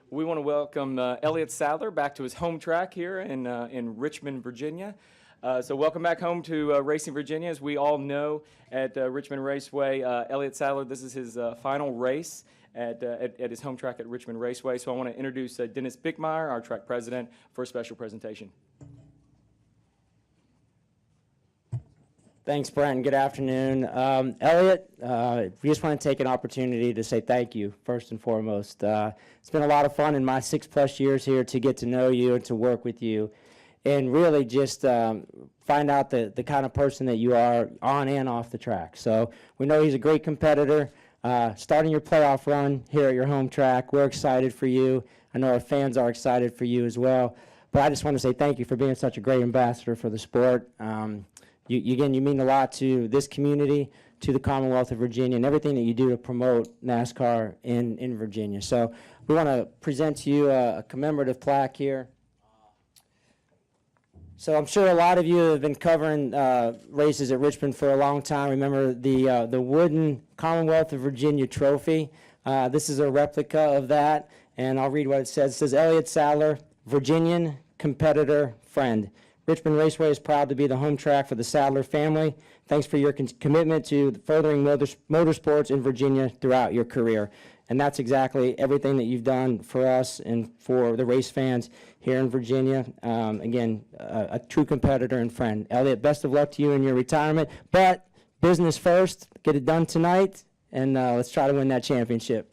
We want to welcome Elliott Sadler back to his home track here in Richmond, Virginia. So welcome back home to Racing Virginia. As we all know, at Richmond Raceway, Elliott Sadler, this is his final race at his home track at Richmond Raceway. So I want to introduce Dennis Bickmeyer, our track president, for a special presentation. Thanks, Brent. Good afternoon. Elliott, we just want to take an opportunity to say thank you, first and foremost. It's been a lot of fun in my 6+ years here to get to know you and to work with you and really just find out the kind of person that you are on and off the track. So we know he's a great competitor. Starting your playoff run here at your home track, we're excited for you. I know our fans are excited for you as well. But I just want to say thank you for being such a great ambassador for the sport. Again, you mean a lot to this community, to the Commonwealth of Virginia, and everything that you do to promote NASCAR in Virginia. So we want to present to you a commemorative plaque here. So I'm sure a lot of you have been covering races at Richmond for a long time. Remember the wooden Commonwealth of Virginia trophy. This is a replica of that, and I'll read what it says. It says, Elliott Sadler, Virginian competitor, friend. Richmond Raceway is proud to be the home track for the Sadler family. Thanks for your commitment to furthering motorsports in Virginia throughout your career. And that's exactly everything that you've done for us and for the race fans here in Virginia. Again, a true competitor and friend. Elliott, best of luck to you in your retirement. But business first, get it done tonight, and let's try to win that championship.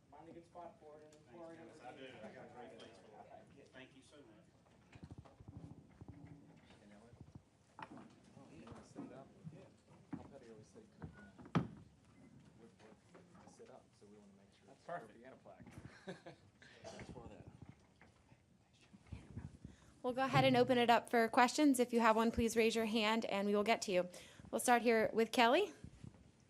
Find a good spot for it in the floor. I do. I got a great place for it. Thank you so much. Sit up. Yeah. How Petty always say sit up, so we want to make sure. That's perfect. And a plaque. That's for that. We'll go ahead and open it up for questions. If you have one, please raise your hand and we will get to you. We'll start here with Kelly.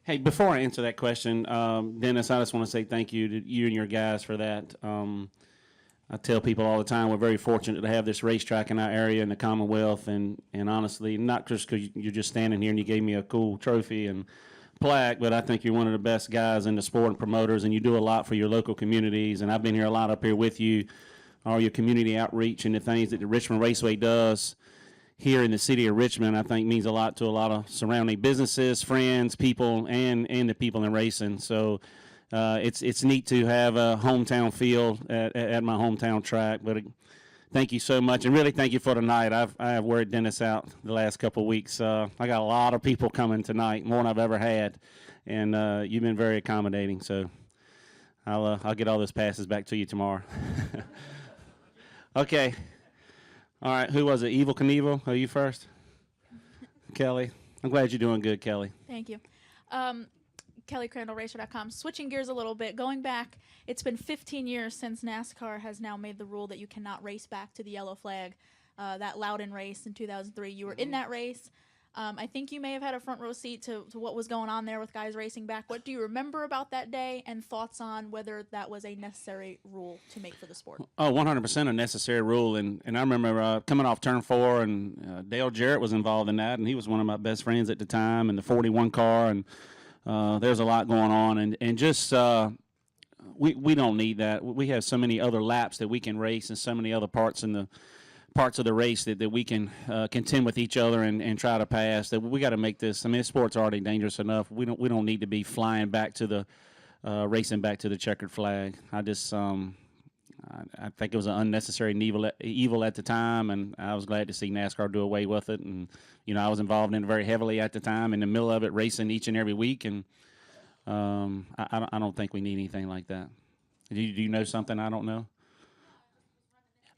Hey, before I answer that question, Dennis, I just want to say thank you to you and your guys for that. I tell people all the time we're very fortunate to have this racetrack in our area in the Commonwealth, and honestly, not just because you're just standing here and you gave me a cool trophy and plaque, but I think you're one of the best guys in the sport and promoters, and you do a lot for your local communities, and I've been here a lot up here with you, all your community outreach and the things that the Richmond Raceway does here in the city of Richmond, I think means a lot to a lot of surrounding businesses, friends, people, and the people in racing. So it's neat to have a hometown field at my hometown track. But thank you so much, and really thank you for tonight. I have worried Dennis out the last couple of weeks. I got a lot of people coming tonight, more than I've ever had, and you've been very accommodating. So I'll get all those passes back to you tomorrow. Okay. All right, who was it? Evil Knievel? Are you first? Kelly. I'm glad you're doing good, Kelly. Thank you. Kelly Crandall, Racer.com. Switching gears a little bit, going back, it's been 15 years since NASCAR has now made the rule that you cannot race back to the yellow flag. That Loudon race in 2003, you were in that race. I think you may have had a front row seat to what was going on there with guys racing back. What do you remember about that day, and thoughts on whether that was a necessary rule to make for the sport? Oh, 100% a necessary rule. And I remember coming off turn 4, and Dale Jarrett was involved in that, and he was one of my best friends at the time, and the 41 car, and there's a lot going on. And just we don't need that. We have so many other laps that we can race, and so many other parts of the race that we can contend with each other and try to pass. That we got to make this. I mean, this sport's already dangerous enough. We don't need to be flying back to the racing back to the checkered flag. I just I think it was an unnecessary evil at the time, and I was glad to see NASCAR do away with it. And I was involved in it very heavily at the time, in the middle of it, racing each and every week. And I don't think we need anything like that. Do you know something I don't know?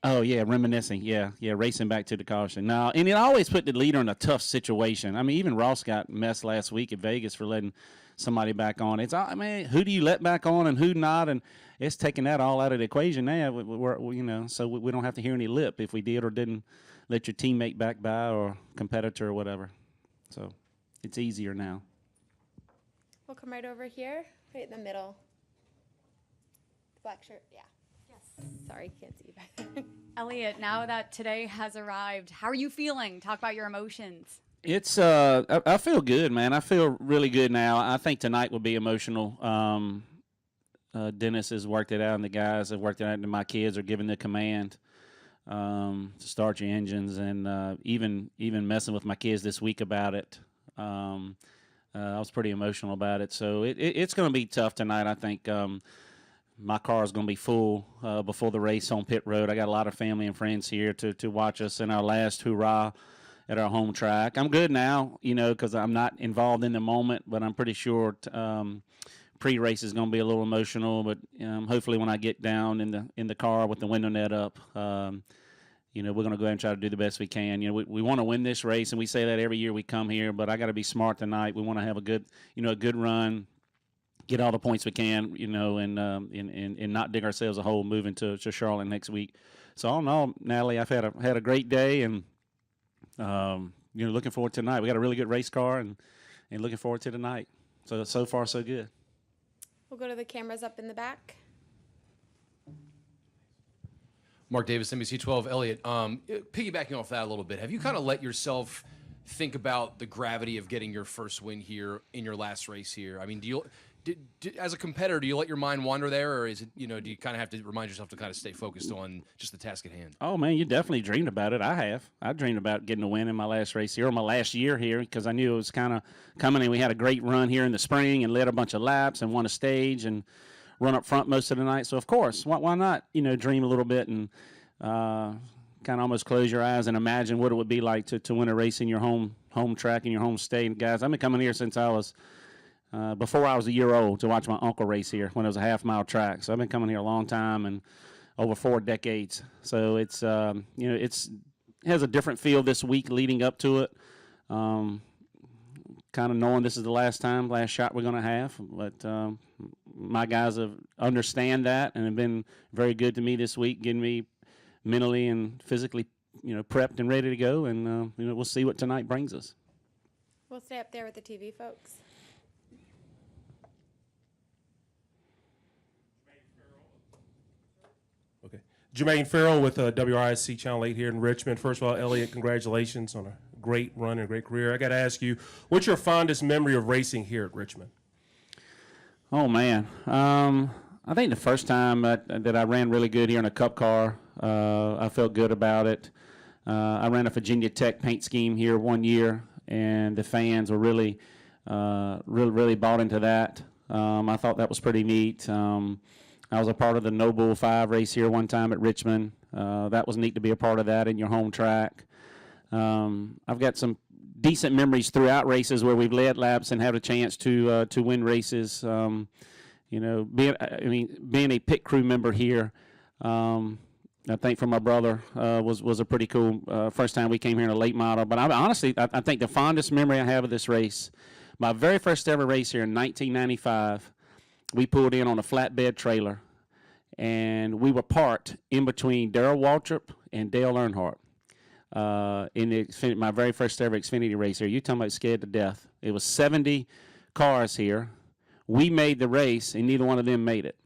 Oh, yeah, reminiscing. Yeah, racing back to the caution. Now, and it always put the leader in a tough situation. I mean, even Ross got messed last week at Vegas for letting somebody back on. I mean, who do you let back on and who not? And it's taking that all out of the equation now. So we don't have to hear any lip if we did or didn't let your teammate back by or competitor or whatever. So it's easier now. We'll come right over here, right in the middle. Black shirt, yeah. Yes. Sorry, can't see you back there. Elliott, now that today has arrived, how are you feeling? Talk about your emotions. It's I feel good, man. I feel really good now. I think tonight will be emotional. Dennis has worked it out, and the guys have worked it out, and my kids are giving the command to start your engines, and even messing with my kids this week about it. I was pretty emotional about it, so it's going to be tough tonight. I think my car is going to be full before the race on pit road. I got a lot of family and friends here to watch us in our last hurrah at our home track. I'm good now, because I'm not involved in the moment, but I'm pretty sure pre-race is going to be a little emotional. But hopefully, when I get down in the car with the window net up, we're going to go ahead and try to do the best we can. We want to win this race, and we say that every year we come here. But I got to be smart tonight. We want to have a good run, get all the points we can, and not dig ourselves a hole moving to Charlotte next week. So all in all, Natalie, I've had a great day, and looking forward to tonight. We got a really good race car, and looking forward to tonight. So far so good. We'll go to the cameras up in the back. Mark Davis, NBC 12. Elliott, piggybacking off that a little bit, have you kind of let yourself think about the gravity of getting your first win here in your last race here? I mean, as a competitor, do you let your mind wander there, or is it, do you kind of have to remind yourself to kind of stay focused on just the task at hand? Oh, man, you definitely dreamed about it. I dreamed about getting a win in my last race here, or my last year here, because I knew it was kind of coming, and we had a great run here in the spring and led a bunch of laps and won a stage and run up front most of the night. So, of course, why not, dream a little bit and kind of almost close your eyes and imagine what it would be like to win a race in your home track in your home state. And guys, I've been coming here since I was before I was a year old to watch my uncle race here when it was a half-mile track. So I've been coming here a long time and over 4 decades. So it's it has a different feel this week leading up to it. Kind of knowing this is the last shot we're going to have. But my guys understand that and have been very good to me this week, getting me mentally and physically, prepped and ready to go. And we'll see what tonight brings us. We'll stay up there with the TV folks. Okay. Jermaine Farrell with WRIC Channel 8 here in Richmond. First of all, Elliott, congratulations on a great run and a great career. I got to ask you, what's your fondest memory of racing here at Richmond? Oh, man. I think the first time that I ran really good here in a Cup car, I felt good about it. I ran a Virginia Tech paint scheme here one year, and the fans were really bought into that. I thought that was pretty neat. I was a part of the No Bull 5 race here one time at Richmond. That was neat to be a part of that in your home track. I've got some decent memories throughout races where we've led laps and had a chance to win races. Being a pit crew member here, I think for my brother was a pretty cool first time we came here in a late model. But I think the fondest memory I have of this race, my very first ever race here in 1995, we pulled in on a flatbed trailer, and we were parked in between Darrell Waltrip and Dale Earnhardt in my very first ever Xfinity race here. You talking about scared to death. It was 70 cars here. We made the race, and neither one of them made it.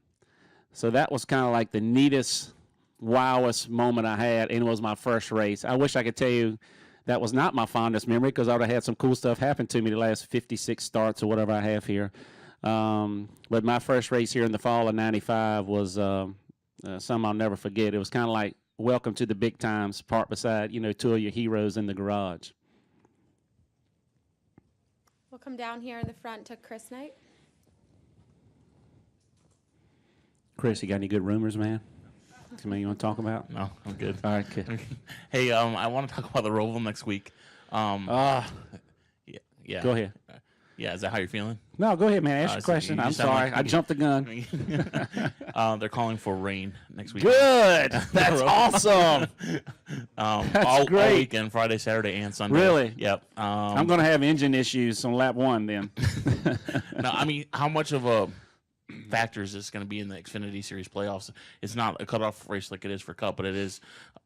So that was kind of like the neatest, wowest moment I had, and it was my first race. I wish I could tell you that was not my fondest memory, because I would have had some cool stuff happen to me the last 56 starts or whatever I have here. But my first race here in the fall of 95 was something I'll never forget. It was kind of like welcome to the big times, parked beside, two of your heroes in the garage. We'll come down here in the front to Chris Knight. Chris, you got any good rumors, man? Something you want to talk about? No, I'm good. All right, good. Hey, I want to talk about the Roval next week. Yeah. Go ahead. Yeah, is that how you're feeling? No, go ahead, man. Ask your So question. you I'm sound sorry. like- I jumped the gun. They're calling for rain next week. Good. That's awesome. All great. weekend, Friday, Saturday, and Sunday. Really? Yep. I'm going to have engine issues on lap 1 then. Now, I mean, how much of a factor is this going to be in the Xfinity Series playoffs? It's not a cutoff race like it is for Cup, but it is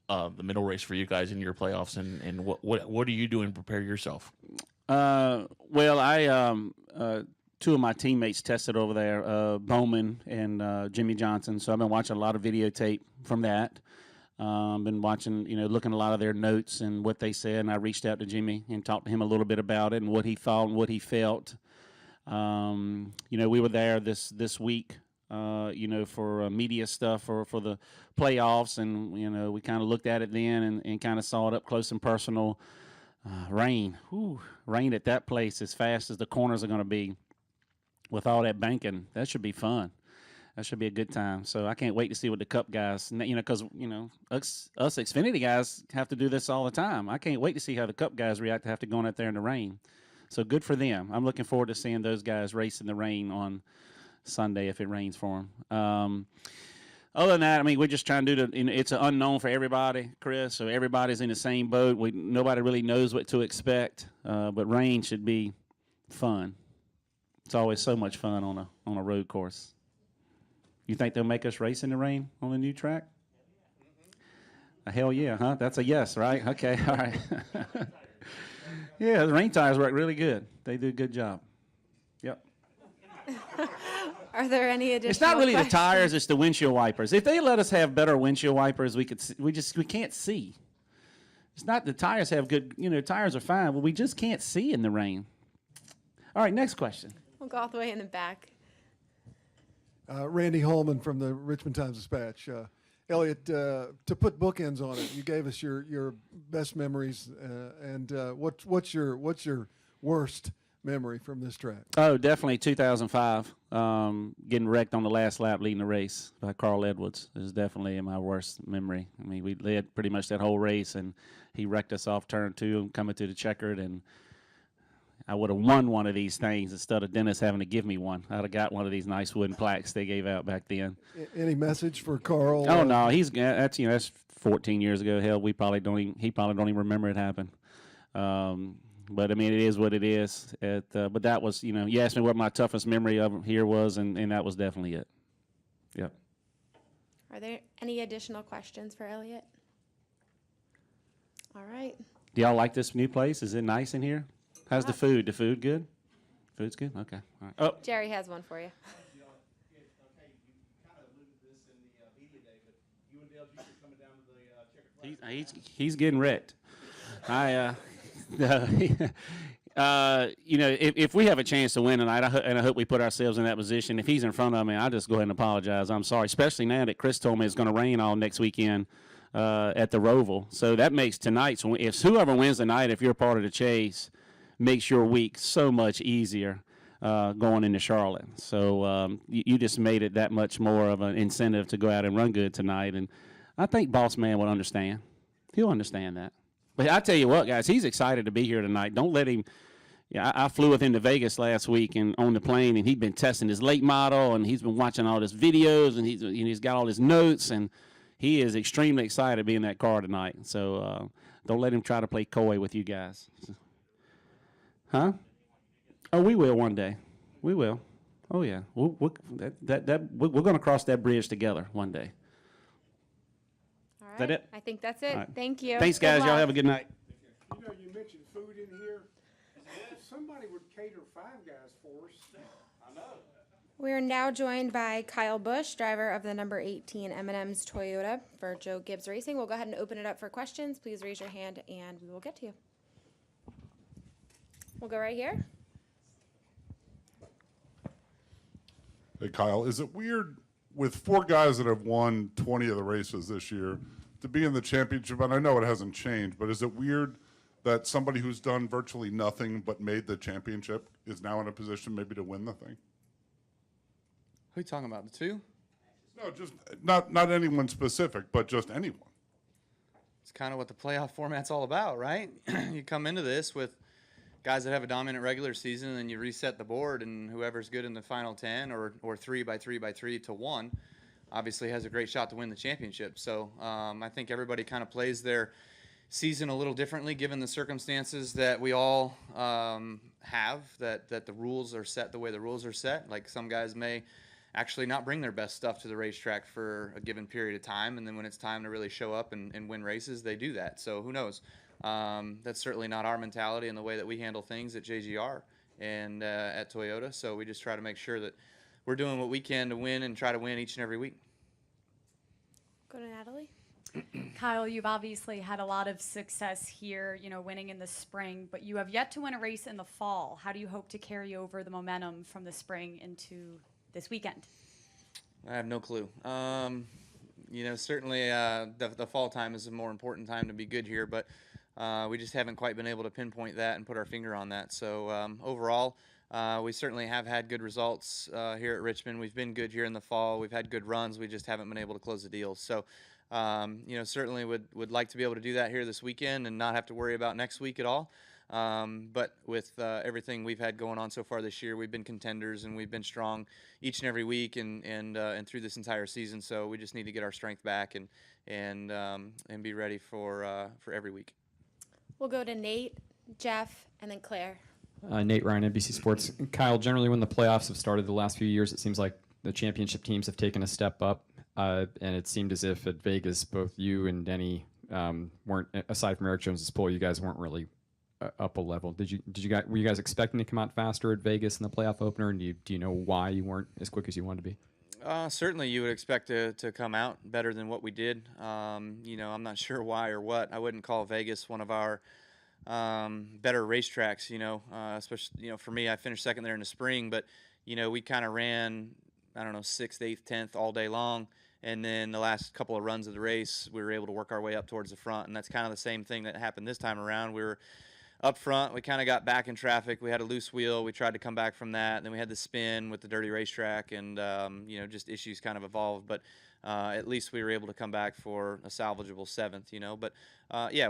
the middle race for you guys in your playoffs. And what are you doing to prepare yourself? Well, I 2 of my teammates tested over there, Bowman and Jimmy Johnson. So I've been watching a lot of videotape from that. Been watching, looking at a lot of their notes and what they said. And I reached out to Jimmy and talked to him a little bit about it and what he thought and what he felt. We were there this week, for media stuff for the playoffs, and we kind of looked at it then and kind of saw it up close and personal. Rain at that place as fast as the corners are going to be with all that banking. That should be fun. That should be a good time. So I can't wait to see what the Cup guys, because us Xfinity guys have to do this all the time. I can't wait to see how the Cup guys react to have to go out there in the rain. So good for them. I'm looking forward to seeing those guys race in the rain on Sunday if it rains for them. Other than that, I mean, we're just trying to do it's an unknown for everybody, Chris. So everybody's in the same boat. Nobody really knows what to expect. But rain should be fun. It's always so much fun on a road course. You think they'll make us race in the rain on the new track? Hell yeah, huh? That's a yes, right? Okay, all right. Yeah, the rain tires work really good. They do a good job. Yep. Are there any additional It's not really questions? the tires; it's the windshield wipers. If they let us have better windshield wipers, we can't see. It's not the tires have good. Tires are fine, but we just can't see in the rain. All right, next question. We'll go all the way in the back. Randy Holman from the Richmond Times-Dispatch. Elliott, to put bookends on it, you gave us your best memories, and what's your worst memory from this track? Oh, definitely 2005. Getting wrecked on the last lap leading the race by Carl Edwards is definitely my worst memory. I mean, we led pretty much that whole race, and he wrecked us off turn 2 coming to the checkered, and I would have won one of these things instead of Dennis having to give me one. I'd have got one of these nice wooden plaques they gave out back then. Any message for Carl? Oh no, that's 14 years ago. Hell, he probably don't even remember it happened. But I mean, it is what it is. But that was, you asked me what my toughest memory of here was, and that was definitely it. Yep. Are there any additional questions for Elliott? All right. Do y'all like this new place? Is it nice in here? How's the food? The food good? Food's good? Okay. All right. Oh, Jerry has one for you. he's getting wrecked. If we have a chance to win tonight, I hope we put ourselves in that position. If he's in front of me, I'll just go ahead and apologize. I'm sorry, especially now that Chris told me it's going to rain all next weekend at the Roval. So that makes tonight's, if whoever wins tonight, if you're part of the chase, makes your week so much easier going into Charlotte. So you just made it that much more of an incentive to go out and run good tonight. And I think Boss Man will understand. He'll understand that. But I tell you what, guys, he's excited to be here tonight. Don't let him. Yeah, I flew with him to Vegas last week and on the plane, and he'd been testing his late model, and he's been watching all his videos, and he's got all his notes, and he is extremely excited to be in that car tonight. So don't let him try to play coy with you guys. Huh? Oh, we will one day. We will. Oh yeah. We're going to cross that bridge together one day. All right. Is that it? I think that's it. All right. Thank you. Thanks, Good guys. Y'all luck. have a good night. You mentioned food in here. Somebody would cater Five Guys for us. I know. We are now joined by Kyle Busch, driver of the number 18 M&M's Toyota for Joe Gibbs Racing. We'll go ahead and open it up for questions. Please raise your hand and we will get to you. We'll go right here. Hey, Kyle, is it weird with 4 guys that have won 20 of the races this year to be in the championship? And I know it hasn't changed, but is it weird that somebody who's done virtually nothing but made the championship is now in a position maybe to win the thing? Who are you talking about, the 2? No, just not anyone specific, but just anyone. It's kind of what the playoff format's all about, right? You come into this with guys that have a dominant regular season, and you reset the board, and whoever's good in the final 10 or 3x3x3 to 1 obviously has a great shot to win the championship. So I think everybody kind of plays their season a little differently given the circumstances that we all have, that the rules are set the way the rules are set. Like some guys may actually not bring their best stuff to the racetrack for a given period of time, and then when it's time to really show up and win races, they do that. So who knows? That's certainly not our mentality and the way that we handle things at JGR and at Toyota. So we just try to make sure that we're doing what we can to win and try to win each and every week. Go to Natalie. Kyle, you've obviously had a lot of success here, winning in the spring, but you have yet to win a race in the fall. How do you hope to carry over the momentum from the spring into this weekend? I have no clue. Certainly the fall time is a more important time to be good here, but we just haven't quite been able to pinpoint that and put our finger on that. So overall, we certainly have had good results here at Richmond. We've been good here in the fall. We've had good runs. We just haven't been able to close the deals. So, certainly would like to be able to do that here this weekend and not have to worry about next week at all. But with everything we've had going on so far this year, we've been contenders and we've been strong each and every week and through this entire season. So we just need to get our strength back and be ready for every week. We'll go to Nate, Jeff, and then Claire. Nate Ryan, NBC Sports. Kyle, generally when the playoffs have started the last few years, it seems like the championship teams have taken a step up, and it seemed as if at Vegas, both you and Denny weren't, aside from Eric Jones's pole, you guys weren't really up a level. Were you guys expecting to come out faster at Vegas in the playoff opener, and do you know why you weren't as quick as you wanted to be? Certainly you would expect to come out better than what we did. I'm not sure why or what. I wouldn't call Vegas one of our better racetracks, especially, for me, I finished second there in the spring, but, we kind of ran, 6th, 8th, 10th all day long. And then the last couple of runs of the race, we were able to work our way up towards the front. And that's kind of the same thing that happened this time around. We were up front. We kind of got back in traffic. We had a loose wheel. We tried to come back from that. And then we had the spin with the dirty racetrack, and, just issues kind of evolved. But at least we were able to come back for a salvageable 7th, But,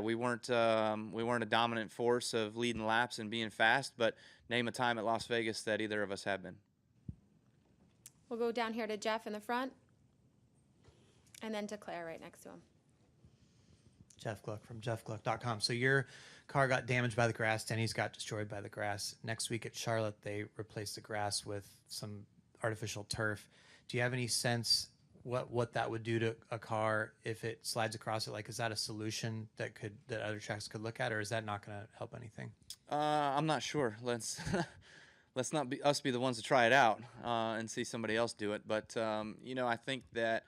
we weren't a dominant force of leading laps and being fast. But name a time at Las Vegas that either of us have been. We'll go down here to Jeff in the front, and then to Claire right next to him. Jeff Gluck from jeffgluck.com. So your car got damaged by the grass. Denny's got destroyed by the grass. Next week at Charlotte, they replaced the grass with some artificial turf. Do you have any sense what that would do to a car if it slides across it? Like, is that a solution that other tracks could look at, or is that not going to help anything? I'm not sure. Let's not be us be the ones to try it out and see somebody else do it. But I think that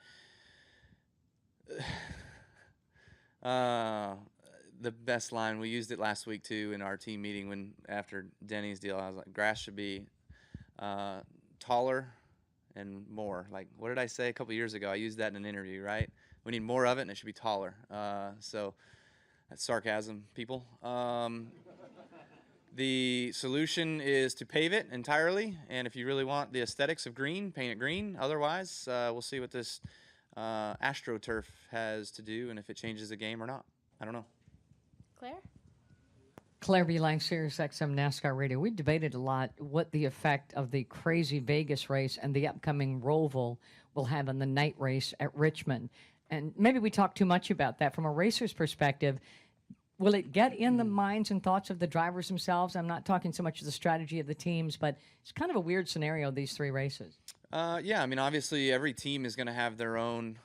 the best line, we used it last week too in our team meeting when after Denny's deal. I was like, grass should be taller and more. Like, what did I say a couple years ago? I used that in an interview, right? We need more of it, and it should be taller. So that's sarcasm, people. The solution is to pave it entirely, and if you really want the aesthetics of green, paint it green. Otherwise, we'll see what this AstroTurf has to do and if it changes the game or not. I don't know. Claire? Claire B. Lang, Sirius XM NASCAR Radio. We debated a lot what the effect of the crazy Vegas race and the upcoming Roval will have on the night race at Richmond. And maybe we talked too much about that. From a racer's perspective, will it get in the minds and thoughts of the drivers themselves? I'm not talking so much of the strategy of the teams, but it's kind of a weird scenario, these three races. Yeah, obviously every team is going to have their own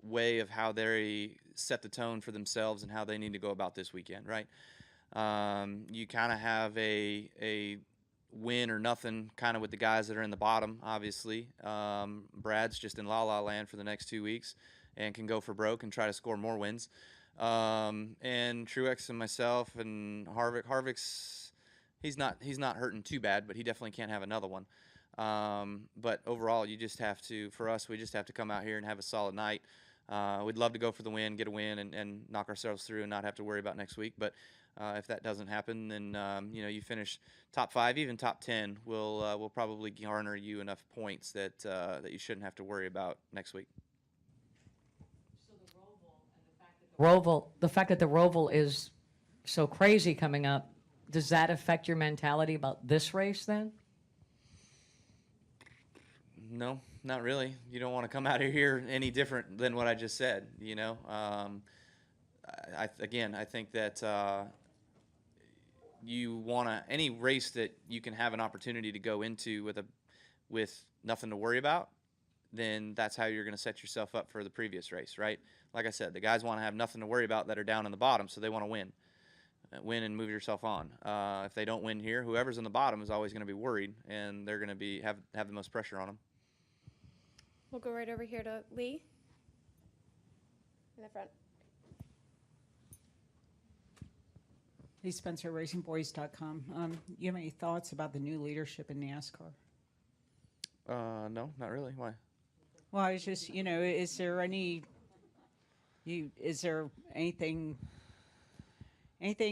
way of how they set the tone for themselves and how they need to go about this weekend, right? You kind of have a win or nothing kind of with the guys that are in the bottom, obviously. Brad's just in la-la land for the next 2 weeks and can go for broke and try to score more wins. And Truex and myself and Harvick's he's not hurting too bad, but he definitely can't have another one. But overall, you just have to, for us, we just have to come out here and have a solid night. We'd love to go for the win, get a win, and knock ourselves through and not have to worry about next week. But if that doesn't happen, then you finish top 5, even top 10, we'll probably garner you enough points that you shouldn't have to worry about next week. Roval, the fact that the Roval is so crazy coming up, Does that affect your mentality about this race then? No, not really. You don't want to come out of here any different than what I just said. You know, I think that you want to any race that you can have an opportunity to go into with nothing to worry about, then that's how you're going to set yourself up for the previous race, right? Like I said, the guys want to have nothing to worry about that are down in the bottom, so they want to win and move yourself on. If they don't win here, whoever's in the bottom is always going to be worried, and they're going to have the most pressure on them. We'll go right over here to Lee in the front. Hey, Spencer, RacingBoys.com. You have any thoughts about the new leadership in NASCAR? No, not really. Why? Well, I was just, is there anything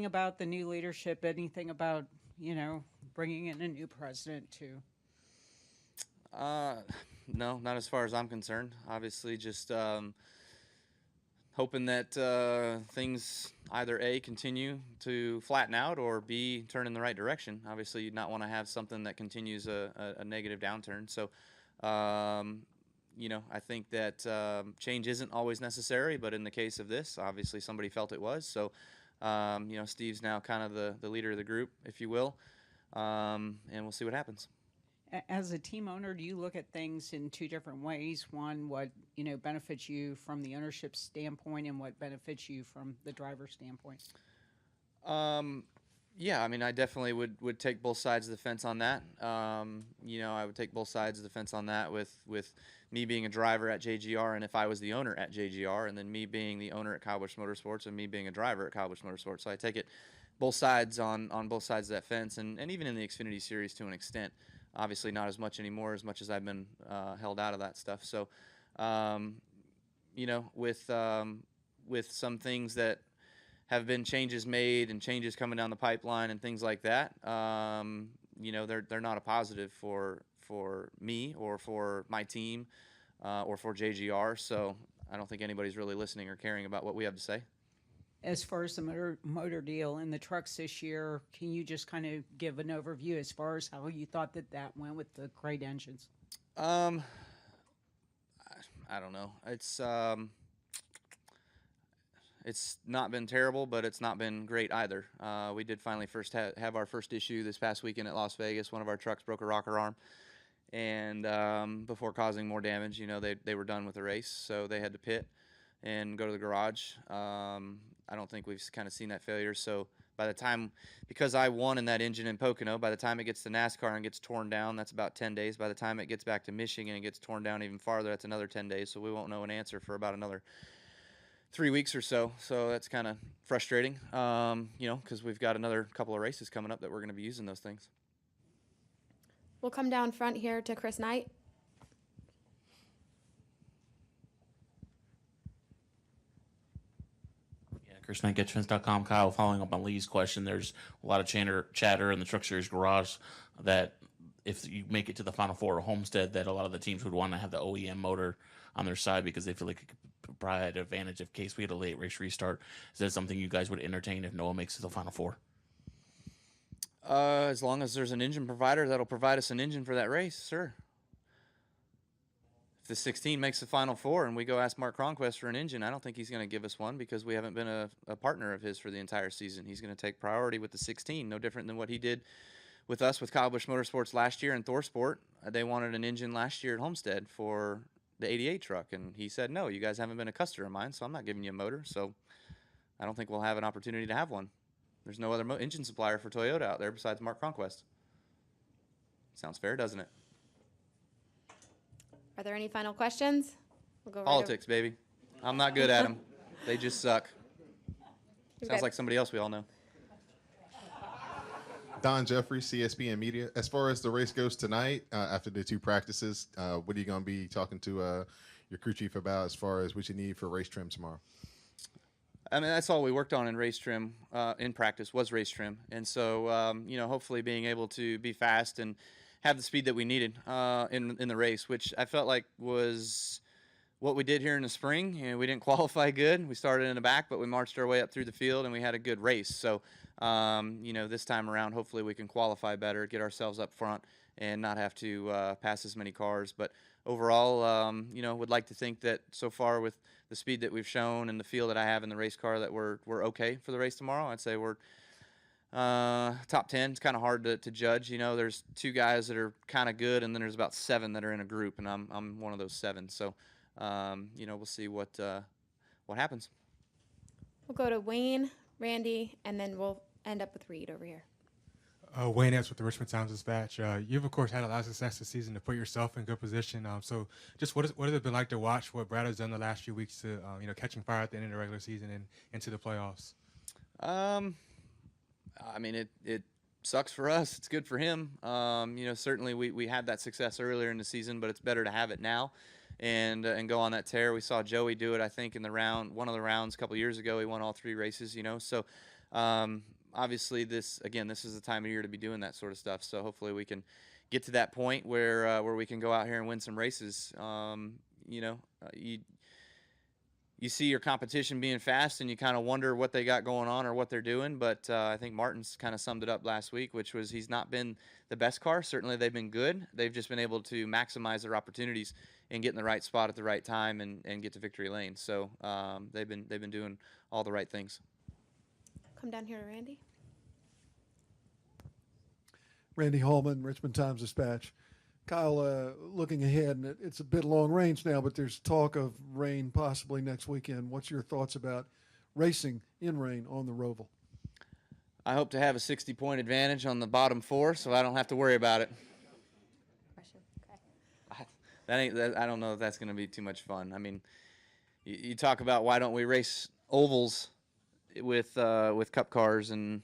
about the new leadership, anything about, bringing in a new president too? No, not as far as I'm concerned. Obviously, just hoping that things either A, continue to flatten out, or B, turn in the right direction. Obviously, you'd not want to have something that continues a negative downturn. So, I think that change isn't always necessary, but in the case of this, obviously somebody felt it was. So, Steve's now kind of the leader of the group, if you will, and we'll see what happens. As a team owner, do you look at things in two different ways? One, what benefits you from the ownership standpoint, and what benefits you from the driver standpoint? Yeah, I mean, I definitely would take both sides of the fence on that. I would take both sides of the fence on that with me being a driver at JGR, and if I was the owner at JGR, and then me being the owner at Kyle Busch Motorsports, and me being a driver at Kyle Busch Motorsports. So I take it both sides on both sides of that fence, and even in the Xfinity Series to an extent. Obviously not as much anymore, as much as I've been held out of that stuff. So, with some things that have been changes made and changes coming down the pipeline and things like that, they're not a positive for me or for my team or for JGR. So I don't think anybody's really listening or caring about what we have to say. As far as the motor deal in the trucks this year, can you just kind of give an overview as far as how you thought that went with the crate engines? I don't know. It's not been terrible, but it's not been great either. We did finally have our first issue this past weekend at Las Vegas. One of our trucks broke a rocker arm, and before causing more damage, they were done with the race, so they had to pit and go to the garage. I don't think we've kind of seen that failure. So by the time, because I won in that engine in Pocono, by the time it gets to NASCAR and gets torn down, that's about 10 days. By the time it gets back to Michigan and gets torn down even farther, that's another 10 days. So we won't know an answer for about another 3 weeks or so. So that's kind of frustrating, because we've got another couple of races coming up that we're going to be using those things. We'll come down front here to Chris Knight. Chris Knight, GetFence.com. Kyle, following up on Lee's question, there's a lot of chatter in the Truck Series garage that if you make it to the Final Four or Homestead, that a lot of the teams would want to have the OEM motor on their side because they feel like it could provide an advantage in case we had a late race restart. Is that something you guys would entertain if Noah makes it to the Final Four? As long as there's an engine provider that'll provide us an engine for that race, sure. If the 16 makes the Final Four and we go ask Mark Cronquist for an engine, I don't think he's going to give us one because we haven't been a partner of his for the entire season. He's going to take priority with the 16, no different than what he did with us with Kyle Busch Motorsports last year and ThorSport. They wanted an engine last year at Homestead for the 88 truck, and he said, no, you guys haven't been a customer of mine, so I'm not giving you a motor. So I don't think we'll have an opportunity to have one. There's no other engine supplier for Toyota out there besides Mark Cronquist. Sounds fair, doesn't it? Are there any final questions? We'll go right Politics, baby. I'm not good at them. They just suck. Sounds like somebody else we all know. Don Jeffrey, CSPN Media. As far as the race goes tonight, after the two practices, what are you going to be talking to your crew chief about as far as what you need for race trim tomorrow? I mean, that's all we worked on in race trim, in practice, was race trim. And so, hopefully being able to be fast and have the speed that we needed in the race, which I felt like was what we did here in the spring. We didn't qualify good. We started in the back, but we marched our way up through the field, and we had a good race. So This time around, hopefully we can qualify better, get ourselves up front, and not have to pass as many cars. But overall, would like to think that so far with the speed that we've shown and the feel that I have in the race car that we're okay for the race tomorrow. I'd say we're top 10. It's kind of hard to judge. There's 2 guys that are kind of good, and then there's about 7 that are in a group, and I'm one of those 7. So, we'll see what happens. We'll go to Wayne, Randy, and then we'll end up with Reed over here. Wayne Epps with the Richmond Times-Dispatch. You've, of course, had a lot of success this season to put yourself in good position. So just what has it been like to watch what Brad has done the last few weeks to, catching fire at the end of the regular season and into the playoffs? It sucks for us. It's good for him. Certainly we had that success earlier in the season, but it's better to have it now and go on that tear. We saw Joey do it, I think, in one of the rounds a couple years ago. He won all 3 races, So obviously this is the time of year to be doing that sort of stuff. So hopefully we can get to that point where we can go out here and win some races. You see your competition being fast and you kind of wonder what they got going on or what they're doing. But I think Martin's kind of summed it up last week, which was he's not been the best car. Certainly they've been good. They've just been able to maximize their opportunities and get in the right spot at the right time and get to victory lane. So they've been doing all the right things. Come down here to Randy. Randy Hallman, Richmond Times-Dispatch. Kyle, looking ahead, and it's a bit long range now, but there's talk of rain possibly next weekend. What's your thoughts about racing in rain on the Roval? I hope to have a 60-point advantage on the bottom 4, so I don't have to worry about it. I don't know if that's going to be too much fun. I mean, you talk about why don't we race ovals with cup cars and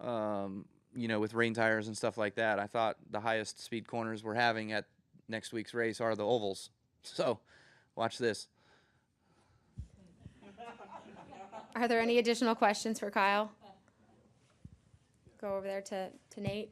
with rain tires and stuff like that. I thought the highest speed corners we're having at next week's race are the ovals. So watch this. Are there any additional questions for Kyle? Go over there to Nate.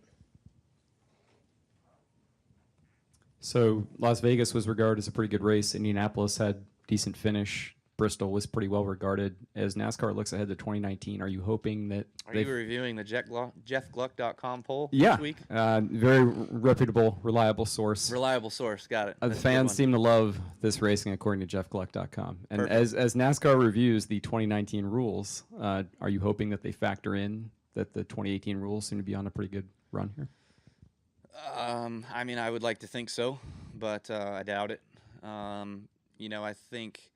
So Las Vegas was regarded as a pretty good race. Indianapolis had decent finish. Bristol was pretty well regarded. As NASCAR looks ahead to 2019, are you hoping that... Are you reviewing the JeffGluck.com poll yeah, this week? Very reputable, reliable source. Reliable source, got it. The fans seem to love this racing, according to JeffGluck.com. And as NASCAR reviews the 2019 rules, are you hoping that they factor in that the 2018 rules seem to be on a pretty good run here? I would like to think so, but I doubt it. I think...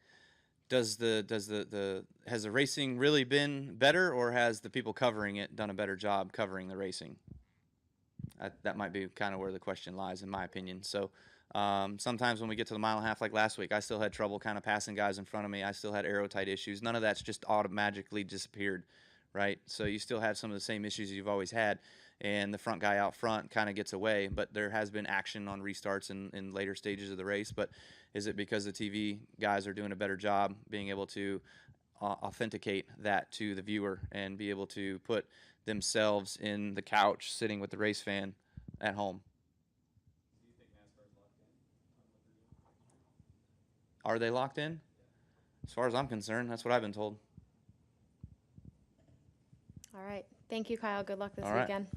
Has the racing really been better, or has the people covering it done a better job covering the racing? That might be kind of where the question lies, in my opinion. So sometimes when we get to the mile and a half, like last week, I still had trouble kind of passing guys in front of me. I still had aero tight issues. None of that's just automatically disappeared, right? So you still have some of the same issues you've always had, and the front guy out front kind of gets away. But there has been action on restarts in later stages of the race. But is it because the TV guys are doing a better job being able to authenticate that to the viewer and be able to put themselves in the couch sitting with the race fan at home? Are they locked in? As far as I'm concerned, that's what I've been told. All right. Thank you, Kyle. Good luck this All right. weekend.